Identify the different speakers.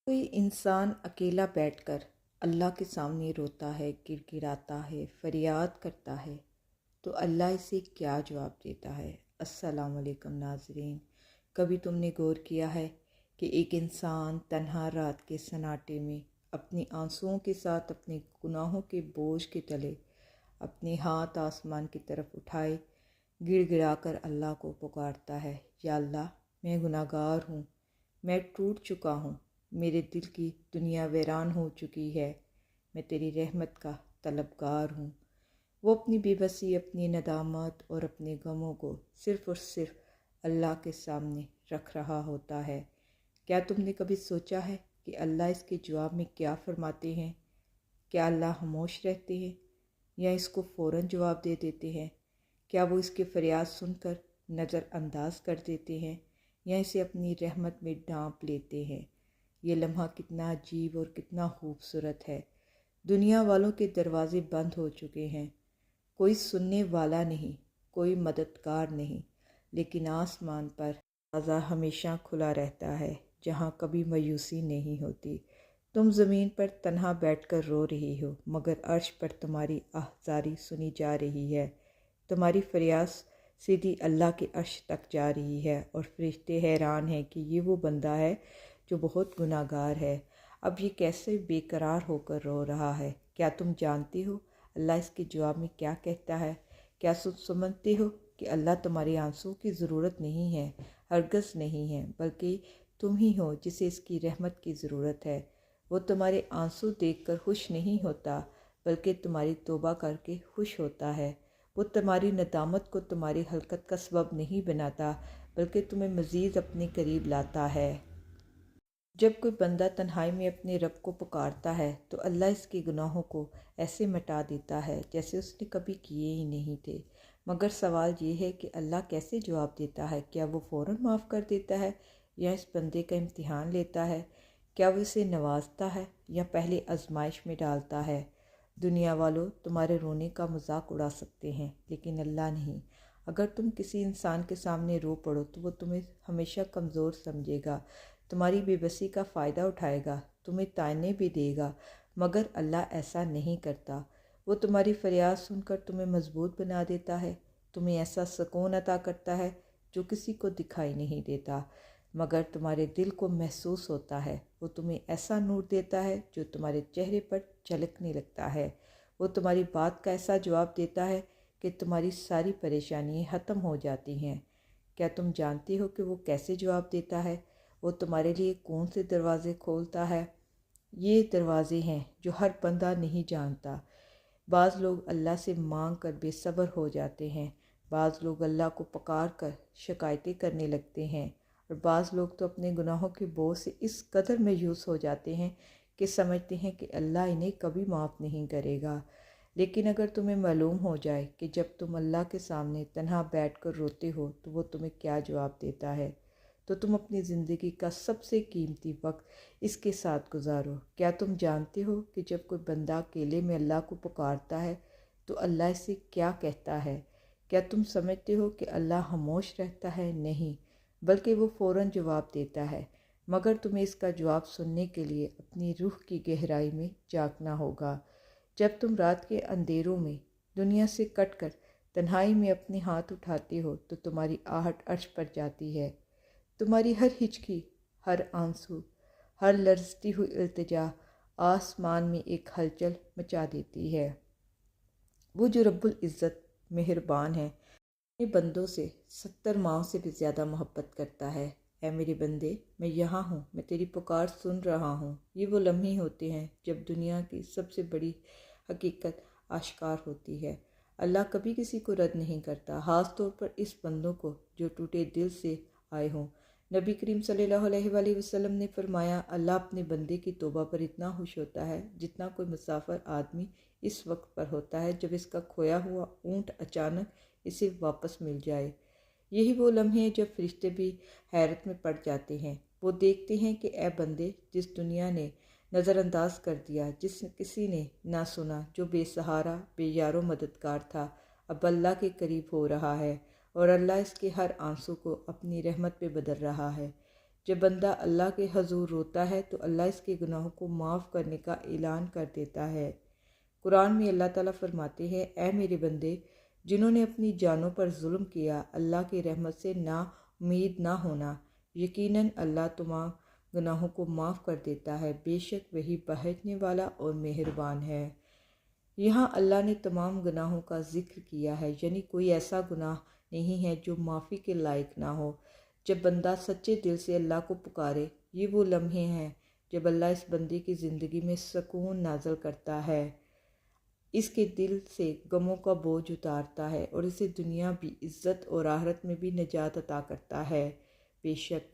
Speaker 1: کوئی انسان اکیلا بیٹھ کر اللہ کے سامنے روتا ہے، گر گراتا ہے، فریاد کرتا ہے تو اللہ اسے کیا جواب دیتا ہے؟ السلام علیکم ناظرین، کبھی تم نے غور کیا ہے کہ ایک انسان تنہا رات کے سناٹے میں اپنی آنسوؤں کے ساتھ اپنے گناہوں کے بوجھ کے تلے اپنے ہاتھ آسمان کی طرف اٹھائے گڑ گڑا کر اللہ کو پکارتا ہے، یا اللہ میں گناہ گار ہوں، میں ٹوٹ چکا ہوں، میرے دل کی دنیا ویران ہو چکی ہے، میں تیری رحمت کا طلبگار ہوں۔ وہ اپنی بے بسی، اپنی ندامت اور اپنے غموں کو صرف اور صرف اللہ کے سامنے رکھ رہا ہوتا ہے۔ کیا تم نے کبھی سوچا ہے کہ اللہ اس کے جواب میں کیا فرماتے ہیں؟ کیا اللہ خاموش رہتے ہیں یا اس کو فوراً جواب دے دیتے ہیں؟ کیا وہ اس کے فریاد سن کر نظر انداز کر دیتے ہیں یا اسے اپنی رحمت میں ڈھانپ لیتے ہیں؟ یہ لمحہ کتنا عجیب اور کتنا خوبصورت ہے۔ دنیا والوں کے دروازے بند ہو چکے ہیں، کوئی سننے والا نہیں، کوئی مددگار نہیں، لیکن آسمان پر دروازہ ہمیشہ کھلا رہتا ہے جہاں کبھی مایوسی نہیں ہوتی۔ تم زمین پر تنہا بیٹھ کر رو رہی ہو، مگر عرش پر تمہاری آہذاری سنی جا رہی ہے۔ تمہاری فریاد سیدھی اللہ کے عرش تک جا رہی ہے اور فرشتے حیران ہیں کہ یہ وہ بندہ ہے جو بہت گناہ گار ہے، اب یہ کیسے بے قرار ہو کر رو رہا ہے۔ کیا تم جانتی ہو اللہ اس کے جواب میں کیا کہتا ہے؟ کیا سمجھتے ہو کہ اللہ تمہارے آنسو کی ضرورت نہیں ہے؟ ہرگز نہیں ہے، بلکہ تم ہی ہو جسے اس کی رحمت کی ضرورت ہے۔ وہ تمہارے آنسو دیکھ کر خوش نہیں ہوتا، بلکہ تمہاری توبہ کر کے خوش ہوتا ہے۔ وہ تمہاری ندامت کو تمہاری ہلاکت کا سبب نہیں بناتا، بلکہ تمہیں مزید اپنے قریب لاتا ہے۔ جب کوئی بندہ تنہائی میں اپنے رب کو پکارتا ہے تو اللہ اس کے گناہوں کو ایسے مٹا دیتا ہے جیسے اس نے کبھی کیے ہی نہیں تھے۔ مگر سوال یہ ہے کہ اللہ کیسے جواب دیتا ہے؟ کیا وہ فوراً معاف کر دیتا ہے یا اس بندے کا امتحان لیتا ہے؟ کیا وہ اسے نوازتا ہے یا پہلے آزمائش میں ڈالتا ہے؟ دنیا والوں تمہارے رونے کا مذاق اڑا سکتے ہیں، لیکن اللہ نہیں۔ اگر تم کسی انسان کے سامنے رو پڑو تو وہ تمہیں ہمیشہ کمزور سمجھے گا، تمہاری بے بسی کا فائدہ اٹھائے گا، تمہیں تانے بھی دے گا، مگر اللہ ایسا نہیں کرتا۔ وہ تمہاری فریاد سن کر تمہیں مضبوط بنا دیتا ہے، تمہیں ایسا سکون عطا کرتا ہے جو کسی کو دکھائی نہیں دیتا، مگر تمہارے دل کو محسوس ہوتا ہے۔ وہ تمہیں ایسا نور دیتا ہے جو تمہارے چہرے پر جھلکنے لگتا ہے۔ وہ تمہاری بات کا ایسا جواب دیتا ہے کہ تمہاری ساری پریشانیاں ختم ہو جاتی ہیں۔ کیا تم جانتے ہو کہ وہ کیسے جواب دیتا ہے؟ وہ تمہارے لیے کون سے دروازے کھولتا ہے؟ یہ دروازے ہیں جو ہر بندہ نہیں جانتا۔ بعض لوگ اللہ سے مانگ کر بے صبر ہو جاتے ہیں، بعض لوگ اللہ کو پکار کر شکایتیں کرنے لگتے ہیں، اور بعض لوگ تو اپنے گناہوں کے بوجھ سے اس قدر مایوس ہو جاتے ہیں کہ سمجھتے ہیں کہ اللہ انہیں کبھی معاف نہیں کرے گا۔ لیکن اگر تمہیں معلوم ہو جائے کہ جب تم اللہ کے سامنے تنہا بیٹھ کر روتے ہو تو وہ تمہیں کیا جواب دیتا ہے، تو تم اپنی زندگی کا سب سے قیمتی وقت اس کے ساتھ گزارو۔ کیا تم جانتے ہو کہ جب کوئی بندہ اکیلے میں اللہ کو پکارتا ہے تو اللہ اسے کیا کہتا ہے؟ کیا تم سمجھتے ہو کہ اللہ خاموش رہتا ہے؟ نہیں، بلکہ وہ فوراً جواب دیتا ہے، مگر تمہیں اس کا جواب سننے کے لیے اپنی روح کی گہرائی میں جھانکنا ہوگا۔ جب تم رات کے اندھیروں میں دنیا سے کٹ کر تنہائی میں اپنے ہاتھ اٹھاتے ہو تو تمہاری آہٹ عرش پر جاتی ہے۔ تمہاری ہر ہچکی، ہر آنسو، ہر لرزتی ہوئی التجا آسمان میں ایک ہلچل مچا دیتی ہے۔ وہ جو رب العزت مہربان ہے، اپنے بندوں سے 70 ماہوں سے بھی زیادہ محبت کرتا ہے۔ اے میرے بندے، میں یہاں ہوں، میں تیری پکار سن رہا ہوں۔ یہ وہ لمحے ہوتے ہیں جب دنیا کی سب سے بڑی حقیقت آشکار ہوتی ہے۔ اللہ کبھی کسی کو رد نہیں کرتا، خاص طور پر اس بندوں کو جو ٹوٹے دل سے آئے ہوں۔ نبی کریم صلی اللہ علیہ وآلہ وسلم نے فرمایا، اللہ اپنے بندے کی توبہ پر اتنا خوش ہوتا ہے جتنا کوئی مسافر آدمی اس وقت پر ہوتا ہے جب اس کا کھویا ہوا اونٹ اچانک اسے واپس مل جائے۔ یہی وہ لمحے ہیں جب فرشتے بھی حیرت میں پڑ جاتے ہیں۔ وہ دیکھتے ہیں کہ اے بندے، جس دنیا نے نظر انداز کر دیا، جس کسی نے نہ سنا، جو بے سہارا، بے یار و مددگار تھا، اب اللہ کے قریب ہو رہا ہے، اور اللہ اس کے ہر آنسو کو اپنی رحمت پہ بدل رہا ہے۔ جب بندہ اللہ کے حضور روتا ہے تو اللہ اس کے گناہوں کو معاف کرنے کا اعلان کر دیتا ہے۔ قرآن میں اللہ تعالیٰ فرماتے ہیں، اے میرے بندے، جنہوں نے اپنی جانوں پر ظلم کیا، اللہ کی رحمت سے نا امید نہ ہونا، یقیناً اللہ تمام گناہوں کو معاف کر دیتا ہے، بے شک وہی بخشنے والا اور مہربان ہے۔ یہاں اللہ نے تمام گناہوں کا ذکر کیا ہے، یعنی کوئی ایسا گناہ نہیں ہے جو معافی کے لائق نہ ہو۔ جب بندہ سچے دل سے اللہ کو پکارے، یہ وہ لمحے ہیں جب اللہ اس بندے کی زندگی میں سکون نازل کرتا ہے، اس کے دل سے غموں کا بوجھ اتارتا ہے اور اسے دنیا بھی عزت اور آخرت میں بھی نجات عطا کرتا ہے۔ بے شک